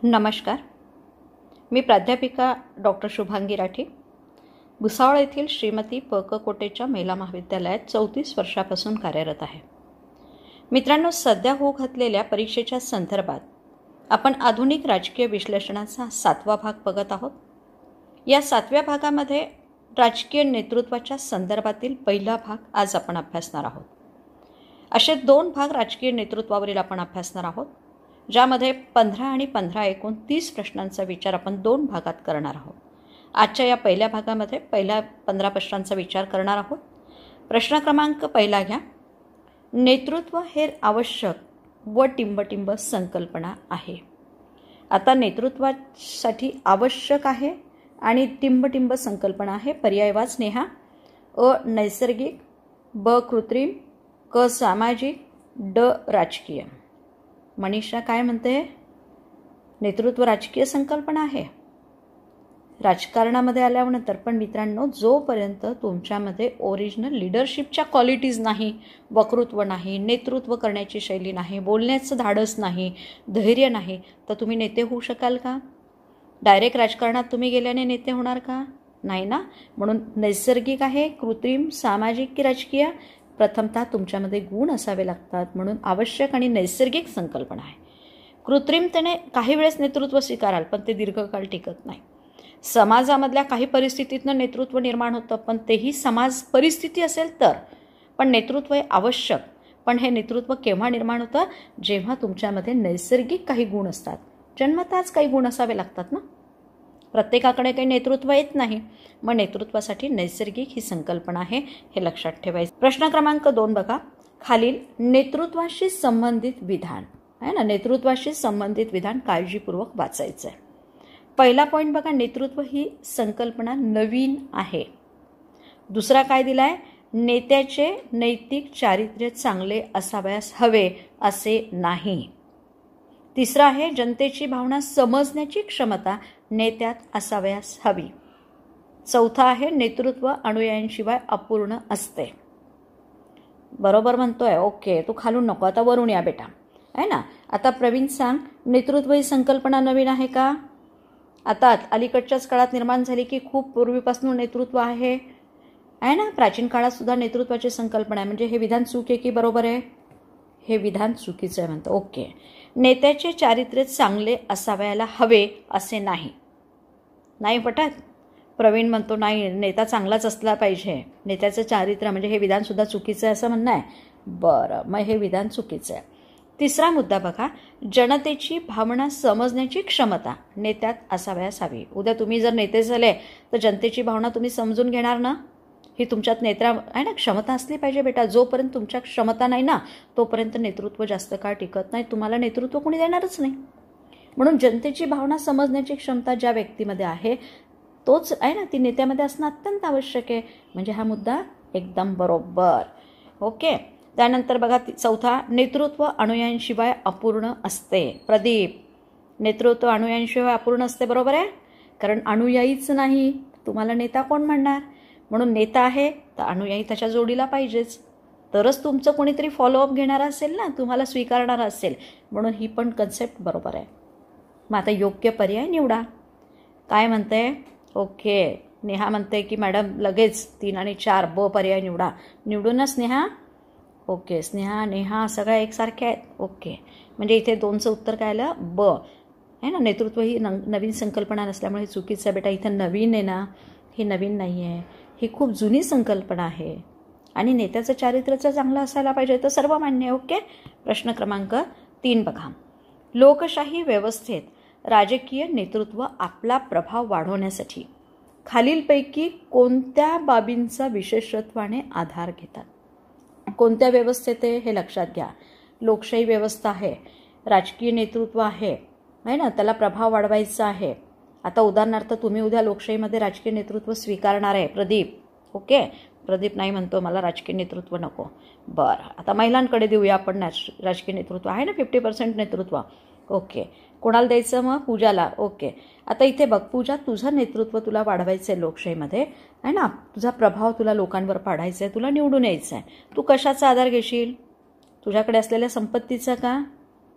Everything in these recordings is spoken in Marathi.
नमस्कार. मी प्राध्यापिका डॉक्टर शुभांगी राठी, भुसावळ येथील श्रीमती प क कोटेच्या महिला महाविद्यालयात 34 वर्षापासून कार्यरत आहे. मित्रांनो, सध्या होऊ घातलेल्या परीक्षेच्या संदर्भात आपण आधुनिक राजकीय विश्लेषणाचा 7वा भाग बघत आहोत. या 7व्या भागामध्ये राजकीय नेतृत्वाच्या संदर्भातील पहिला भाग आज आपण अभ्यासणार आहोत. असे 2 भाग राजकीय नेतृत्वावरील आपण अभ्यासणार आहोत, ज्यामध्ये 15 आणि 15 एकूण 30 प्रश्नांचा विचार आपण 2 भागात करणार आहोत. आजच्या या पहिल्या भागामध्ये पहिल्या 15 प्रश्नांचा विचार करणार आहोत. प्रश्न क्रमांक पहिला घ्या. नेतृत्व हे आवश्यक व टिंबटिंब संकल्पना आहे. आता नेतृत्वासाठी आवश्यक आहे आणि टिंबटिंब संकल्पना आहे. पर्याय वाच नेहा. अ नैसर्गिक, ब कृत्रिम, क सामाजिक, ड राजकीय. मनीषा काय म्हणते? नेतृत्व राजकीय संकल्पना आहे. राजकारणामध्ये आल्यानंतर पण मित्रांनो, जोपर्यंत तुमच्यामध्ये ओरिजिनल लिडरशिपच्या क्वालिटीज नाही, वक्तृत्व नाही, नेतृत्व करण्याची शैली नाही, बोलण्याचं धाडस नाही, धैर्य नाही, तर तुम्ही नेते होऊ शकाल का? डायरेक्ट राजकारणात तुम्ही गेल्याने नेते होणार का? नाही ना. म्हणून नैसर्गिक आहे, कृत्रिम, सामाजिक की राजकीय? प्रथमतः तुमच्यामध्ये गुण असावे लागतात, म्हणून आवश्यक आणि नैसर्गिक संकल्पना आहे. कृत्रिमतेने काही वेळेस नेतृत्व स्वीकाराल, पण ते दीर्घकाळ टिकत नाही. समाजामधल्या काही परिस्थितीतनं नेतृत्व निर्माण होतं, पण तेही समाज परिस्थिती असेल तर. पण नेतृत्व हे आवश्यक. पण हे नेतृत्व केव्हा निर्माण होतं? जेव्हा तुमच्यामध्ये नैसर्गिक काही गुण असतात. जन्मताच काही गुण असावे लागतात ना. प्रत्येकाकडे काही नेतृत्व येत नाही. मग नेतृत्वासाठी नैसर्गिक ही संकल्पना आहे, हे लक्षात ठेवायचं. प्रश्न क्रमांक 2 बघा. खालील नेतृत्वाशी संबंधित विधान आहे ना, नेतृत्वाशी संबंधित विधान काळजीपूर्वक वाचायचं आहे. पहिला पॉईंट बघा, नेतृत्व ही संकल्पना नवीन आहे. दुसरा काय दिलाय? नेत्याचे नैतिक चारित्र्य चांगले असावयास हवे असे नाही. तिसरा आहे, जनतेची भावना समजण्याची क्षमता नेत्यात असावयास हवी. चौथा आहे, नेतृत्व अनुयायांशिवाय अपूर्ण असते. बरोबर म्हणतोय. ओके, तू खालून नको, आता वरून या बेटा, आहे ना. आता प्रवीण सांग, नेतृत्व ही संकल्पना नवीन आहे का? आता अलीकडच्याच काळात निर्माण झाली की खूप पूर्वीपासून नेतृत्व आहे ना. प्राचीन काळात सुद्धा नेतृत्वाची संकल्पना आहे. म्हणजे हे विधान चूक आहे की बरोबर आहे? हे विधान चुकीचं आहे म्हणतं. ओके. नेत्याचे चारित्र्य चांगले असावयाला हवे असे नाही. नाही पटत? प्रवीण म्हणतो नाही, नेता चांगलाच असला पाहिजे. नेत्याचं चारित्र्य म्हणजे हे विधान सुद्धा चुकीचं आहे असं म्हणणं आहे. बरं, मग हे विधान चुकीचं आहे. तिसरा मुद्दा बघा, जनतेची भावना समजण्याची क्षमता नेत्यात असावयास हवी. उद्या तुम्ही जर नेते झाले तर जनतेची भावना तुम्ही समजून घेणार ना. ही तुमच्यात नेत्रा आहे ना, क्षमता असली पाहिजे बेटा. जोपर्यंत तुमच्या क्षमता नाही ना, तोपर्यंत नेतृत्व जास्त काळ टिकत नाही. तुम्हाला नेतृत्व कोणी देणारच नाही. म्हणून जनतेची भावना समजण्याची क्षमता ज्या व्यक्तीमध्ये आहे तोच आहे ना, ती नेत्यामध्ये असणं अत्यंत आवश्यक आहे. म्हणजे हा मुद्दा एकदम बरोबर. ओके. त्यानंतर बघा चौथा, नेतृत्व अनुयायांशिवाय अपूर्ण असते. प्रदीप, नेतृत्व अनुयायांशिवाय अपूर्ण असते, बरोबर आहे? कारण अनुयायीच नाही, तुम्हाला नेता कोण म्हणणार? म्हणून नेता आहे तर अनुयायी त्याच्या जोडीला पाहिजेच, तरच तुमचं कोणीतरी फॉलोअप घेणार असेल ना, तुम्हाला स्वीकारणार असेल. म्हणून ही पण कन्सेप्ट बरोबर आहे. मग आता योग्य पर्याय निवडा. काय म्हणते? ओके, नेहा म्हणते की मॅडम लगेच 3 आणि 4 ब पर्याय निवडा. निवडून ना स्नेहा? ओके, स्नेहा नेहा सगळ्या एकसारख्या आहेत. ओके, म्हणजे इथे 2चं उत्तर काय आलं? ब आहे ना. नेतृत्व ही नवीन संकल्पना नसल्यामुळे चुकीचं आहे बेटा. इथं नवीन आहे ना, हे नवीन नाही आहे, ही खूप जुनी संकल्पना आहे. आणि नेत्याचं चारित्र्याचं चांगलं असायला पाहिजे, तर सर्व मान्य आहे. ओके. प्रश्न क्रमांक 3 बघा. लोकशाही व्यवस्थेत राजकीय नेतृत्व आपला प्रभाव वाढवण्यासाठी खालीलपैकी कोणत्या बाबींचा विशेषत्वाने आधार घेतात? कोणत्या व्यवस्थेत आहे हे लक्षात घ्या. लोकशाही व्यवस्था आहे, राजकीय नेतृत्व आहे ना, त्याला प्रभाव वाढवायचा आहे. आता उदाहरणार्थ तुम्ही उद्या लोकशाहीमध्ये राजकीय नेतृत्व स्वीकारणार आहे. प्रदीप, ओके. प्रदीप नाही म्हणतो मला राजकीय नेतृत्व नको. बरं, आता महिलांकडे देऊया आपण राजकीय नेतृत्व आहे ना, 50% नेतृत्व. ओके, कोणाला द्यायचं मग? पूजाला. ओके. आता इथे बघ पूजा, तुझं नेतृत्व तुला वाढवायचं आहे लोकशाहीमध्ये आहे ना, तुझा प्रभाव तुला लोकांवर पाडायचा आहे, तुला निवडून यायचं आहे. तू कशाचा आधार घेशील? तुझ्याकडे असलेल्या संपत्तीचा का?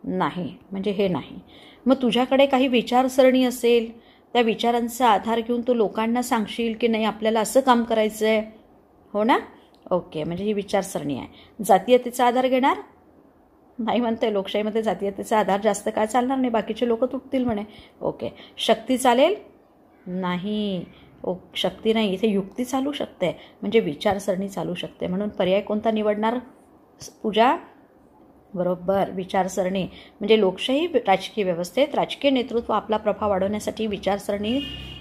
नाही, म्हणजे हे नाही. मग तुझ्याकडे काही विचारसरणी असेल, त्या विचारांचा आधार घेऊन तू लोकांना सांगशील की नाही आपल्याला असं काम करायचं आहे, हो ना? ओके, म्हणजे ही विचारसरणी आहे. जातीयतेचा आधार घेणार नाही म्हणते. लोकशाहीमध्ये जातीयतेचा आधार जास्त काय चालणार नाही, बाकीचे लोक तुटतील म्हणे. ओके, शक्ती चालेल नाही. शक्ती नाही, इथे युक्ती चालू शकते, म्हणजे विचारसरणी चालू शकते. म्हणून पर्याय कोणता निवडणार पूजा? बरोबर, विचारसरणी. म्हणजे लोकशाही राजकीय व्यवस्थेत राजकीय नेतृत्व आपला प्रभाव वाढवण्यासाठी विचारसरणी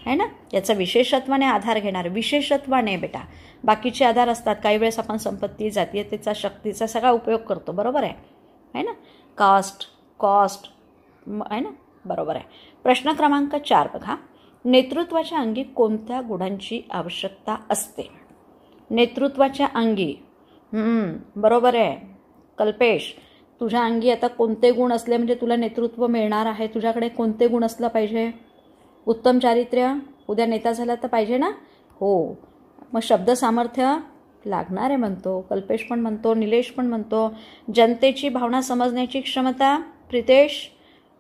आहे ना, याचा विशेषत्वाने आधार घेणार. विशेषत्वाने बेटा, बाकीचे आधार असतात. काही वेळेस आपण संपत्ती, जातीयतेचा, शक्तीचा सगळा उपयोग करतो. बरोबर आहे ना? कॉस्ट आहे ना, बरोबर आहे. प्रश्न क्रमांक 4 बघा. नेतृत्वाच्या अंगी कोणत्या गुणांची आवश्यकता असते? नेतृत्वाच्या अंगी बरोबर आहे कल्पेश. तुझ्या अंगी आता कोणते गुण असले म्हणजे तुला नेतृत्व मिळणार आहे? तुझ्याकडे कोणते गुण असलं पाहिजे? उत्तम चारित्र्य, उद्या नेता झाला तर पाहिजे ना? हो. मग शब्द सामर्थ्य लागणार आहे म्हणतो कल्पेश, पण म्हणतो निलेश पण म्हणतो. जनतेची भावना समजण्याची क्षमता प्रितेश,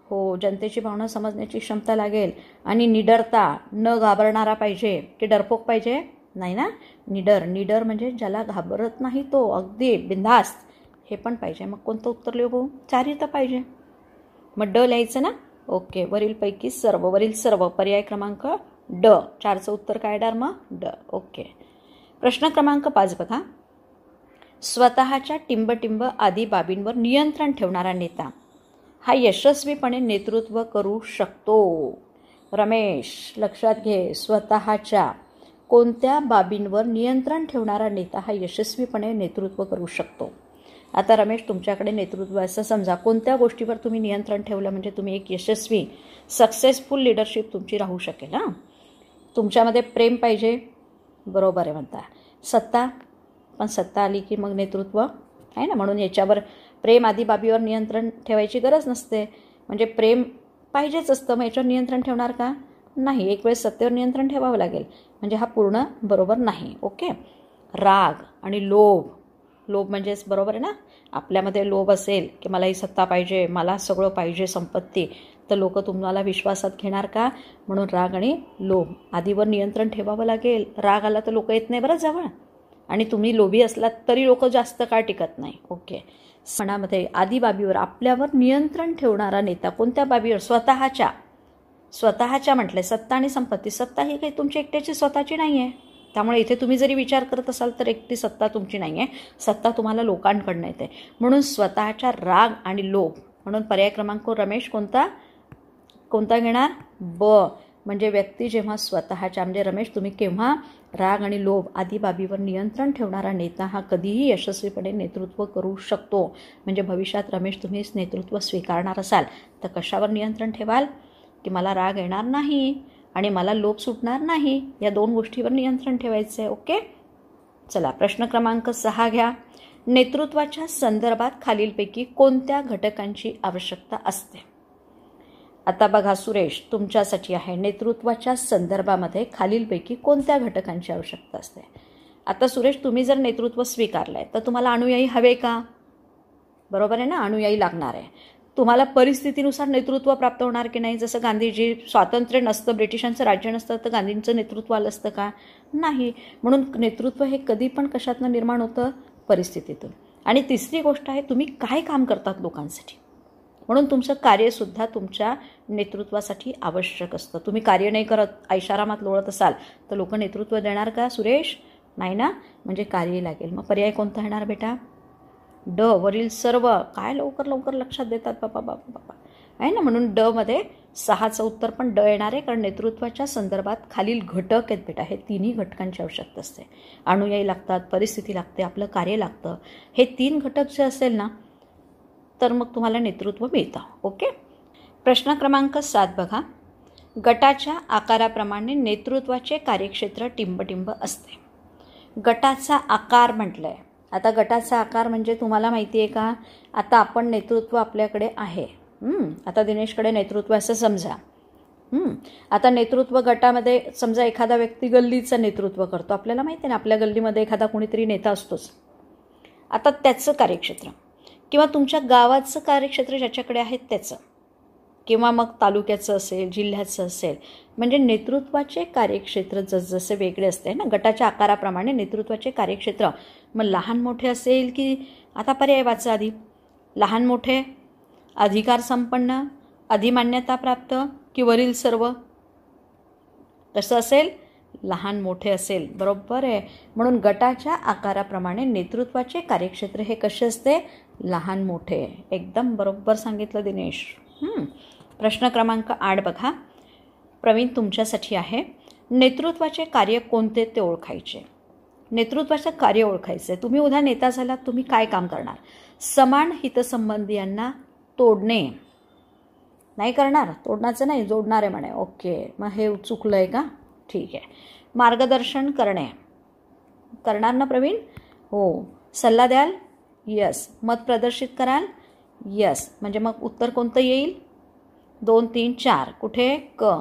हो, जनतेची भावना समजण्याची क्षमता लागेल. आणि निडरता, न घाबरणारा पाहिजे की डरपोक पाहिजे? नाही ना, निडर म्हणजे ज्याला घाबरत नाही तो, अगदी बिनधास्त, हे पण पाहिजे. मग कोणतं उत्तर लिहू? चारित्र्य पाहिजे. मग ड लिहायचं ना? ओके, वरील सर्व पर्याय क्रमांक ड. 4चं उत्तर काय येणार मग? ड. ओके. प्रश्न क्रमांक 5 बघा. स्वतःच्या टिंबटिंब आदी बाबींवर नियंत्रण ठेवणारा नेता हा यशस्वीपणे नेतृत्व करू शकतो. रमेश लक्षात घे, स्वतःच्या कोणत्या बाबींवर नियंत्रण ठेवणारा नेता हा यशस्वीपणे नेतृत्व करू शकतो? आता रमेश, तुमच्याकडे नेतृत्व असं समजा, कोणत्या गोष्टीवर तुम्ही नियंत्रण ठेवलं म्हणजे तुम्ही एक यशस्वी सक्सेसफुल लिडरशिप तुमची राहू शकेल. हां, तुमच्यामध्ये प्रेम पाहिजे, बरोबर आहे म्हणता. सत्ता, पण सत्ता आली की मग नेतृत्व आहे ना, म्हणून याच्यावर प्रेम आदी बाबीवर नियंत्रण ठेवायची गरज नसते. म्हणजे प्रेम पाहिजेच असतं, मग याच्यावर नियंत्रण ठेवणार का? नाही. एक वेळेस सत्तेवर नियंत्रण ठेवावं लागेल, म्हणजे हा पूर्ण बरोबर नाही. ओके. राग आणि लोभ म्हणजेच बरोबर आहे ना, आपल्यामध्ये लोभ असेल की मला ही सत्ता पाहिजे, मला सगळं पाहिजे संपत्ती, तर लोक तुम्हाला विश्वासात घेणार का? म्हणून राग आणि लोभ आदीवर नियंत्रण ठेवावं लागेल. राग आला तर लोक येत नाही बरं जवळ, आणि तुम्ही लोभी असलात तरी लोक जास्त काळ टिकत नाही. ओके. मनामध्ये आदी बाबीवर आपल्यावर नियंत्रण ठेवणारा नेता कोणत्या बाबीवर? स्वतःच्या म्हटलंय. सत्ता आणि संपत्ती. सत्ता ही काही तुमची एकट्याची स्वतःची नाही आहे, त्यामुळे इथे तुम्ही जरी विचार करत असाल तर एकटी सत्ता तुमची नाही आहे, सत्ता तुम्हाला लोकांकडनं येते. म्हणून स्वतःच्या राग आणि लोभ, म्हणून पर्याय क्रमांक रमेश कोणता घेणार? ब. म्हणजे व्यक्ती जेव्हा स्वतःच्या, म्हणजे रमेश तुम्ही केव्हा राग आणि लोभ आदी बाबीवर नियंत्रण ठेवणारा नेता हा कधीही यशस्वीपणे नेतृत्व करू शकतो. म्हणजे भविष्यात रमेश तुम्ही नेतृत्व स्वीकारणार असाल तर कशावर नियंत्रण ठेवाल? की मला राग येणार नाही आणि मला लोभ सुटणार नाही, या 2 गोष्टीवर नियंत्रण ठेवायचं आहे. ओके. चला, प्रश्न क्रमांक 6 घ्या. नेतृत्वाच्या संदर्भात खालीलपैकी कोणत्या घटकांची आवश्यकता असते? आता बघा सुरेश, तुमच्यासाठी आहे, नेतृत्वाच्या संदर्भामध्ये खालीलपैकी कोणत्या घटकांची आवश्यकता असते? आता सुरेश, तुम्ही जर नेतृत्व स्वीकारलंय तर तुम्हाला अनुयायी हवे का? बरोबर आहे ना, अनुयायी लागणार आहे. तुम्हाला परिस्थितीनुसार नेतृत्व प्राप्त होणार की नाही? जसं गांधीजी, स्वातंत्र्य नसतं, ब्रिटिशांचं राज्य नसतं तर गांधींचं नेतृत्व आलं असतं का? नाही. म्हणून नेतृत्व हे कधी पण कशातनं निर्माण होतं? परिस्थितीतून. आणि तिसरी गोष्ट आहे, तुम्ही काय काम करतात लोकांसाठी, म्हणून तुमचं कार्यसुद्धा तुमच्या नेतृत्वासाठी आवश्यक असतं. तुम्ही कार्य नाही करत, ऐशारामात लोळत असाल तर लोक नेतृत्व देणार का सुरेश? नाही ना, म्हणजे कार्य लागेल. मग पर्याय कोणता येणार बेटा? ड. वरील सर्व. काय लवकर लक्षात देतात बाबा आहे ना, म्हणून ड मध्ये 6चं उत्तर पण ड येणार आहे, कारण नेतृत्वाच्या संदर्भात खालील घटक आहेत बेटा, हे तिन्ही घटकांची आवश्यकता असते. अनुयायी लागतात, परिस्थिती लागते, आपलं कार्य लागतं. हे 3 घटक जे असेल ना तर मग तुम्हाला नेतृत्व मिळतं. ओके. प्रश्न क्रमांक 7 बघा. गटाच्या आकाराप्रमाणे नेतृत्वाचे कार्यक्षेत्र टिंबटिंब असते. गटाचा आकार म्हटलंय. आता गटाचा आकार म्हणजे तुम्हाला माहिती आहे का? आता आपण नेतृत्व आपल्याकडे आहे. आता दिनेशकडे नेतृत्व असं समजा. आता नेतृत्व गटामध्ये समजा एखादा व्यक्ती गल्लीचं नेतृत्व करतो. आपल्याला माहिती आहे ना, आपल्या गल्लीमध्ये एखादा कोणीतरी नेता असतोच. आता त्याचं कार्यक्षेत्र किंवा तुमच्या गावाचं कार्यक्षेत्र ज्याच्याकडे आहे त्याचं, किंवा मग तालुक्याचं असेल, जिल्ह्याचं असेल. म्हणजे नेतृत्वाचे कार्यक्षेत्र जसजसे वेगळे असते ना, गटाच्या आकाराप्रमाणे नेतृत्वाचे कार्यक्षेत्र मग लहान मोठे असेल की, आता पर्याय वाचा आधी. लहान मोठे, अधिकार संपन्न, अधिमान्यता प्राप्त की वरील सर्व. कसं असेल? लहान मोठे असेल. बरोबर आहे. म्हणून गटाच्या आकाराप्रमाणे नेतृत्वाचे कार्यक्षेत्र हे कसे असते? लहान मोठे. एकदम बरोबर सांगितलं दिनेश. प्रश्न क्रमांक 8 बघा. प्रवीण तुमच्यासाठी आहे. नेतृत्वाचे कार्य कोणते ते ओळखायचे. नेतृत्वाचं कार्य ओळखायचं आहे. तुम्ही उद्या नेता झालात, तुम्ही काय काम करणार? समान हितसंबंधियांना तोडणे नाही करणार, तोडण्याचं नाही, जोडणार आहे म्हणे. ओके, मग हे चुकलं आहे का? ठीक आहे. मार्गदर्शन करणे करणार ना प्रवीण? हो. सल्ला द्याल? यस. मत प्रदर्शित कराल? यस. म्हणजे मग उत्तर कोणतं येईल? 2, 3, 4. कुठे? क.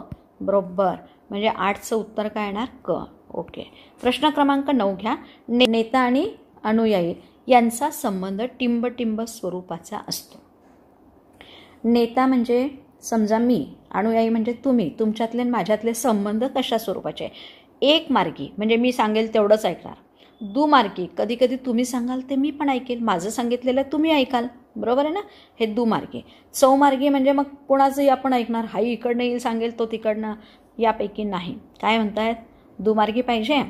बरोबर. म्हणजे 8चं उत्तर काय येणार? क. ओके. प्रश्न क्रमांक 9 घ्या. नेता आणि अनुयायी यांचा संबंध टिंबटिंब स्वरूपाचा असतो. नेता म्हणजे समजा मी, अनुयायी म्हणजे तुम्ही. तुमच्यातले माझ्यातले संबंध कशा स्वरूपाचे? एक मार्गी म्हणजे मी सांगेल तेवढंच ऐकणार. दुमार्गी कधी कधी तुम्ही सांगाल ते मी पण ऐकेल, माझं सांगितलेलं तुम्ही ऐकाल. बरोबर आहे ना? हे दुमार्गी. चौमार्गी म्हणजे मग कोणाचंही आपण ऐकणार. हाही इकडनं येईल सांगेल, तो तिकडनं. यापैकी नाही. काय म्हणतायत? दुमार्गी पाहिजे.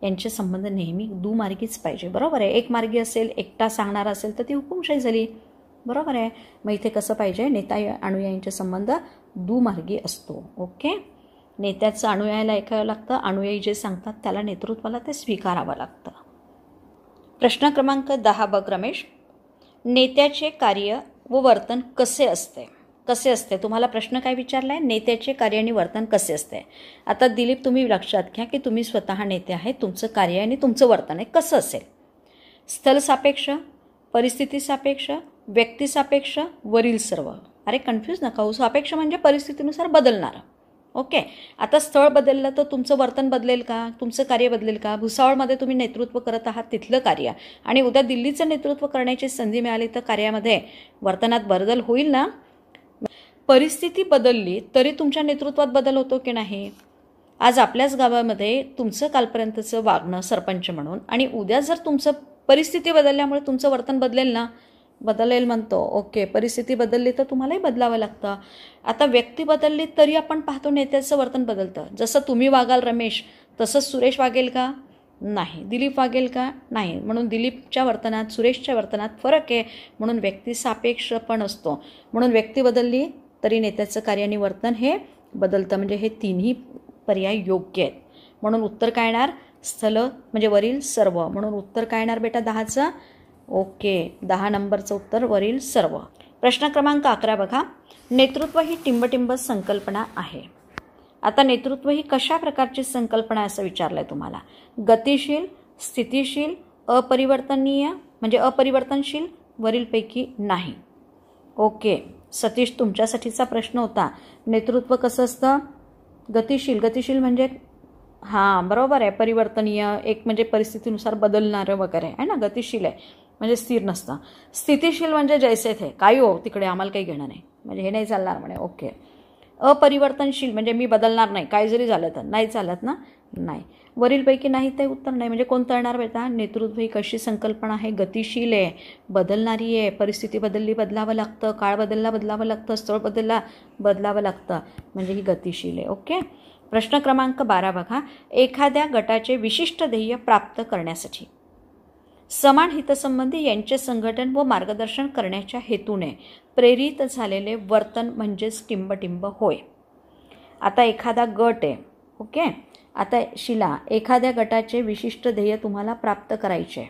यांचे संबंध नेहमी दुमार्गीच पाहिजे. बरोबर आहे. एक मार्गी असेल, एकटा सांगणार असेल तर ती हुकुमशाही झाली. बरोबर आहे. मग इथे कसं पाहिजे? नेता अनुयायींचे संबंध दुमार्गी असतो. ओके. नेत्याचं अनुयायाला ऐकावं लागतं, अनुयायी जे सांगतात त्याला, नेतृत्वाला ते स्वीकारावं लागतं. प्रश्न क्रमांक 10 बघ रमेश. नेत्याचे कार्य व वर्तन कसे असते? कसे असते? तुम्हाला प्रश्न काय विचारला आहे? नेत्याचे कार्य आणि वर्तन कसे असते. आता दिलीप तुम्ही लक्षात घ्या की तुम्ही स्वतः नेते आहे. तुमचं कार्य आणि तुमचं वर्तन आहे कसं असेल? स्थलसापेक्ष, परिस्थितीसापेक्ष, व्यक्तिसापेक्ष, वरील सर्व. अरे कन्फ्यूज नका होऊ. सापेक्ष म्हणजे परिस्थितीनुसार बदलणारं. ओके. आता स्थळ बदललं तर तुमचं वर्तन बदलेल का? तुमचं कार्य बदलेल का? भुसावळमध्ये तुम्ही नेतृत्व करत आहात तिथलं कार्य, आणि उद्या दिल्लीचं नेतृत्व करण्याची संधी मिळाली तर कार्यामध्ये वर्तनात बदल होईल ना? परिस्थिती बदलली तरी तुमच्या नेतृत्वात बदल होतो की नाही? आज आपल्याच गावामध्ये तुमचं कालपर्यंतचं वागणं सरपंच म्हणून, आणि उद्या जर तुमचं परिस्थिती बदलल्यामुळे तुमचं वर्तन बदलेल ना? बदलेल म्हणतो. ओके. परिस्थिती बदलली तर तुम्हालाही बदलावं लागतं. आता व्यक्ती बदलली तरी आपण पाहतो नेत्याचं वर्तन बदलतं. जसं तुम्ही वागाल रमेश तसंच सुरेश वागेल का? नाही. दिलीप वागेल का? नाही. म्हणून दिलीपच्या वर्तनात सुरेशच्या वर्तनात फरक आहे. म्हणून व्यक्ती सापेक्ष पण असतो. म्हणून व्यक्ती बदलली तरी नेत्याचं कार्य आणि वर्तन हे बदलतं. म्हणजे हे तिन्ही पर्याय योग्य आहेत. म्हणून उत्तर काय येणार? स्थल म्हणजे वरील सर्व. म्हणून उत्तर काय येणार बेटा 10चं? ओके. 10 नंबरचं उत्तर वरील सर्व. प्रश्न क्रमांक 11 बघा. नेतृत्व ही टिंबटिंब संकल्पना आहे. आता नेतृत्व ही कशा प्रकारची संकल्पना आहे असं विचारलंय तुम्हाला. गतिशील, स्थितिशील, अपरिवर्तनीय म्हणजे अपरिवर्तनशील, वरीलपैकी नाही. ओके. सतीश तुमच्यासाठीचा प्रश्न होता. नेतृत्व कसं असतं? गतिशील. गतिशील म्हणजे हां बरोबर आहे. परिवर्तनीय एक म्हणजे परिस्थितीनुसार बदलणारं वगैरे आहे ना. गतिशील आहे म्हणजे स्थिर नसतं. स्थितिशील म्हणजे जैसे थे, काही हो तिकडे आम्हाला काही घेणं नाही, म्हणजे हे नाही चालणार म्हणे. ओके. अपरिवर्तनशील म्हणजे मी बदलणार नाही, काय जरी झालं तर. नाही चालत ना? नाही. वरीलपैकी नाही ते उत्तर नाही. म्हणजे कोणतं येणार बेटा? नेतृत्व ही कशी संकल्पना आहे? गतिशील आहे, बदलणारी आहे. परिस्थिती बदलली बदलावं लागतं, काळ बदलला बदलावं लागतं, स्थळ बदलला बदलावं लागतं, म्हणजे ही गतिशील आहे. ओके. प्रश्न क्रमांक 12 बघा. एखाद्या गटाचे विशिष्ट ध्येय प्राप्त करण्यासाठी समान हितसंबंधी यांचे संघटन व मार्गदर्शन करण्याच्या हेतूने प्रेरित झालेले वर्तन म्हणजेच टिंबटिंब होय. आता एखादा गट आहे. ओके. आता शिला, एखाद्या गटाचे विशिष्ट ध्येय तुम्हाला प्राप्त करायचे,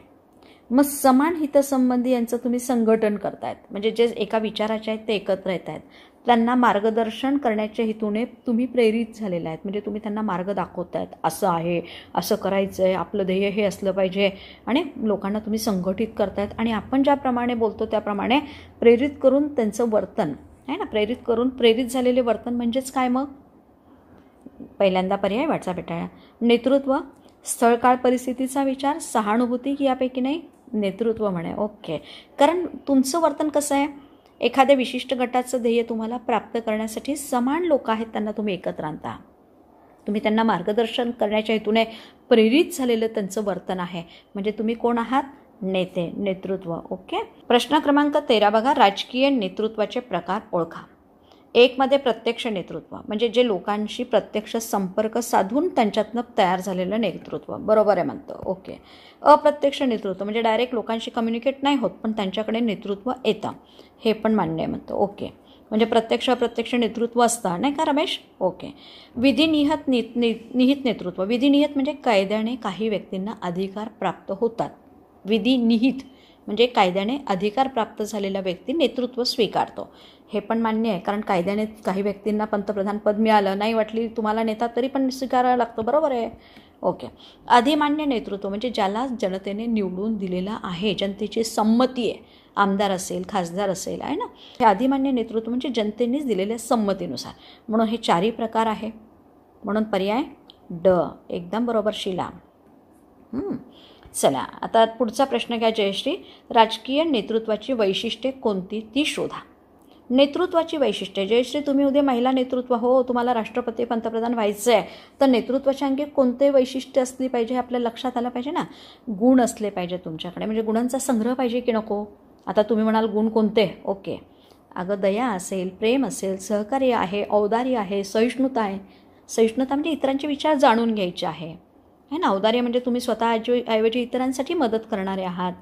मग समान हितसंबंधी यांचं तुम्ही संघटन करतायत, म्हणजे जे एका विचाराचे आहेत ते एकत्र येत आहेत, त्यांना मार्गदर्शन करण्याच्या हेतूने तुम्ही प्रेरित झालेले आहेत. म्हणजे तुम्ही त्यांना मार्ग दाखवतायत, असं आहे, असं करायचं आहे, आपलं ध्येय हे असलं पाहिजे, आणि लोकांना तुम्ही संघटित करतायत. आणि आपण ज्याप्रमाणे बोलतो त्याप्रमाणे प्रेरित करून त्यांचं वर्तन आहे ना, प्रेरित करून प्रेरित झालेले वर्तन म्हणजेच काय? मग पहिल्यांदा पर्याय वाचा बेटा. नेतृत्व, स्थळ काळ परिस्थितीचा विचार, सहानुभूती की यापैकी नाही? नेतृत्व म्हणे. ओके. कारण तुमचं वर्तन कसं आहे? एखाद्या विशिष्ट गटाचं ध्येय तुम्हाला प्राप्त करण्यासाठी समान लोक आहेत त्यांना तुम्ही एकत्र आणता. तुम्ही त्यांना मार्गदर्शन करण्याच्या हेतूने प्रेरित झालेलं त्यांचं वर्तन आहे. म्हणजे तुम्ही कोण आहात? नेते, नेतृत्व. ओके. प्रश्न क्रमांक 13 बघा. राजकीय नेतृत्वाचे प्रकार ओळखा. 1 मध्ये प्रत्यक्ष नेतृत्व म्हणजे जे लोकांशी प्रत्यक्ष संपर्क साधून त्यांच्यातनं तयार झालेलं नेतृत्व. बरोबर आहे म्हणतो. ओके. अप्रत्यक्ष नेतृत्व म्हणजे डायरेक्ट लोकांशी कम्युनिकेट नाही होत पण त्यांच्याकडे नेतृत्व येतं. हे पण मान्य आहे म्हणतो. ओके. म्हणजे प्रत्यक्ष अप्रत्यक्ष नेतृत्व असतं नाही का रमेश? ओके. विधिनिहित निहित नेतृत्व. विधिनिहित म्हणजे कायद्याने काही व्यक्तींना अधिकार प्राप्त होतात. विधिनिहित म्हणजे कायद्याने अधिकार प्राप्त झालेला व्यक्ती नेतृत्व स्वीकारतो. हे पण मान्य आहे कारण कायद्याने काही व्यक्तींना पंतप्रधान पद मिळालं नाही वाटली तुम्हाला नेता तरी पण स्वीकारावं लागतं. बरोबर आहे. ओके. अधिमान्य नेतृत्व म्हणजे ज्याला जनतेने निवडून दिलेला आहे, जनतेची संमती आहे, आमदार असेल खासदार असेल आहे ना, हे अधिमान्य नेतृत्व म्हणजे जनतेनेच दिलेल्या संमतीनुसार. म्हणून हे 4ही प्रकार आहे. म्हणून पर्याय ड एकदम बरोबर शिला. चला आता पुढचा प्रश्न घ्या जयश्री. राजकीय नेतृत्वाची वैशिष्ट्ये कोणती ती शोधा. नेतृत्वाची वैशिष्ट्ये. जयश्री तुम्ही उद्या महिला नेतृत्व हो तुम्हाला राष्ट्रपती पंतप्रधान व्हायचं आहे तर नेतृत्वाच्या अंगी कोणते वैशिष्ट्य असली पाहिजे हे आपल्या लक्षात आलं पाहिजे ना. गुण असले पाहिजे तुमच्याकडे म्हणजे गुणांचा संग्रह पाहिजे की नको. आता तुम्ही म्हणाल गुण कोणते? ओके. अगं दया असेल, प्रेम असेल, सहकार्य आहे, औदार्य आहे, सहिष्णुता आहे. सहिष्णुता म्हणजे इतरांचे विचार जाणून घ्यायचे आहे ना. औदार्य म्हणजे तुम्ही स्वतः ऐवजी इतरांसाठी मदत करणारे आहात.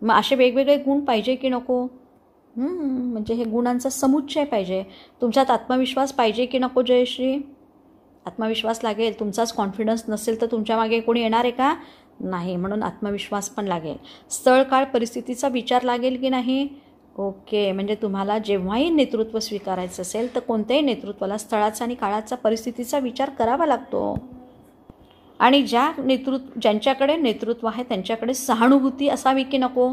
मग असे वेगवेगळे गुण पाहिजे की नको? म्हणजे हे गुणांचा समुच्चय पाहिजे. तुमच्यात आत्मविश्वास पाहिजे की नको जयश्री? आत्मविश्वास लागेल. तुमचाच कॉन्फिडन्स नसेल तर तुमच्या मागे कोणी येणार आहे का? नाही. म्हणून आत्मविश्वास पण लागेल. स्थळ काळ परिस्थितीचा विचार लागेल की नाही? ओके. म्हणजे तुम्हाला जेव्हाही नेतृत्व स्वीकारायचं असेल तर कोणत्याही नेतृत्वाला स्थळाचा आणि काळाचा परिस्थितीचा विचार करावा लागतो. आणि ज्यांच्याकडे नेतृत्व आहे त्यांच्याकडे सहानुभूती असावी की नको?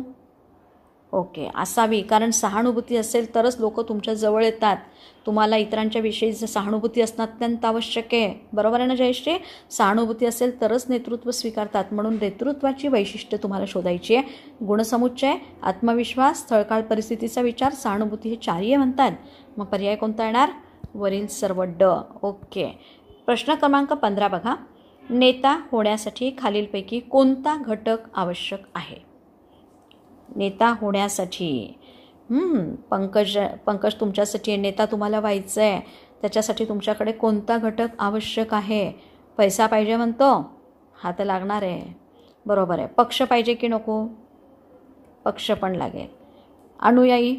ओके. असावी. कारण सहानुभूती असेल तरच लोक तुमच्या जवळ येतात. तुम्हाला इतरांच्या विषयी सहानुभूती असणं अत्यंत आवश्यक आहे. बरोबर आहे ना जयश्री? सहानुभूती असेल तरच नेतृत्व स्वीकारतात. म्हणून नेतृत्वाची वैशिष्ट्य तुम्हाला शोधायची आहे. गुणसमुच्चय, आत्मविश्वास, स्थळकाळ परिस्थितीचा विचार, सहानुभूती हे 4ही म्हणतात. मग पर्याय कोणता येणार? वरील सर्व ड. ओके. प्रश्न क्रमांक 15 बघा. नेता होण्यासाठी खालीलपैकी कोणता घटक आवश्यक आहे? नेता होण्यासाठी पंकज तुमच्यासाठी नेता तुम्हाला व्हायचं आहे त्याच्यासाठी तुमच्याकडे कोणता घटक आवश्यक आहे? पैसा पाहिजे म्हणतो? हा तर लागणार आहे. बरोबर आहे. पक्ष पाहिजे की नको? पक्ष पण लागेल. अनुयायी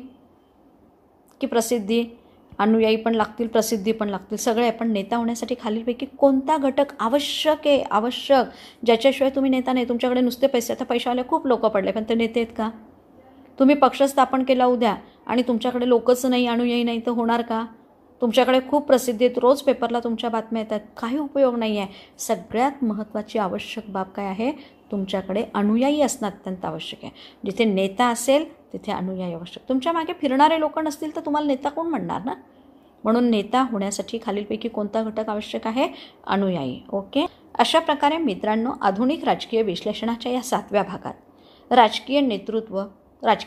की प्रसिद्धी? अनुयायी पण लागतील, प्रसिद्धी पण लागतील, सगळे. पण नेता होण्यासाठी खालीलपैकी कोणता घटक आवश्यक आहे? आवश्यक ज्याच्याशिवाय तुम्ही नेता नाही. तुमच्याकडे नुसते पैसे, आता पैशावाले खूप लोक पडले पण ते नेते आहेत का? तुम्ही पक्ष स्थापन केला उद्या आणि तुमच्याकडे लोकच नाही, अनुयायी नाही तर होणार का? तुमच्याकडे खूप प्रसिद्धी आहेत, रोज पेपरला तुमच्या बातम्या येतात, काही उपयोग नाही आहे. सगळ्यात महत्त्वाची आवश्यक बाब काय आहे? तुमच्याकडे अनुयायी असणं अत्यंत आवश्यक आहे. जिथे नेता असेल तिथे अनुयायी आवश्यक. तुमच्या मागे फिरणारे लोक नसतील तर तुम्हाला नेता कोण म्हणणार ना. म्हणून नेता होण्यासाठी खालीलपैकी कोणता घटक आवश्यक आहे? अनुयायी. ओके. अशा प्रकारे मित्रांनो आधुनिक राजकीय विश्लेषणाच्या या 7व्या भागात राजकीय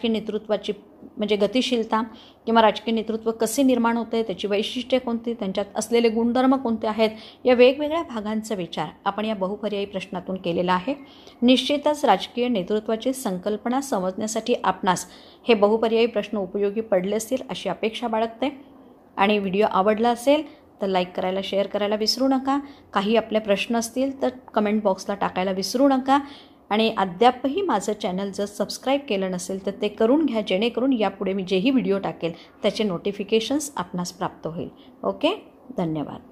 नेतृत्वाची म्हणजे गतिशीलता किंवा राजकीय नेतृत्व कसे निर्माण होते, त्याची वैशिष्ट्ये कोणती, त्यांच्यात असलेले गुणधर्म कोणते आहेत, या वेगवेगळ्या भागांचा विचार आपण या बहुपर्यायी प्रश्नातून केलेला आहे. निश्चितच राजकीय नेतृत्वाची संकल्पना समजण्यासाठी आपणास हे बहुपर्यायी प्रश्न उपयोगी पडले असतील अशी अपेक्षा बाळगते. आणि व्हिडिओ आवडला असेल तर लाईक करायला, शेअर करायला विसरू नका. काही आपले प्रश्न असतील तर कमेंट बॉक्सला टाकायला विसरू नका. आणि अद्यापही माझं चॅनल जर सबस्क्राईब केलं नसेल तर ते करून घ्या, जेणेकरून यापुढे मी जेही व्हिडिओ टाकेल त्याचे नोटिफिकेशन्स आपणास प्राप्त होईल. ओके. धन्यवाद.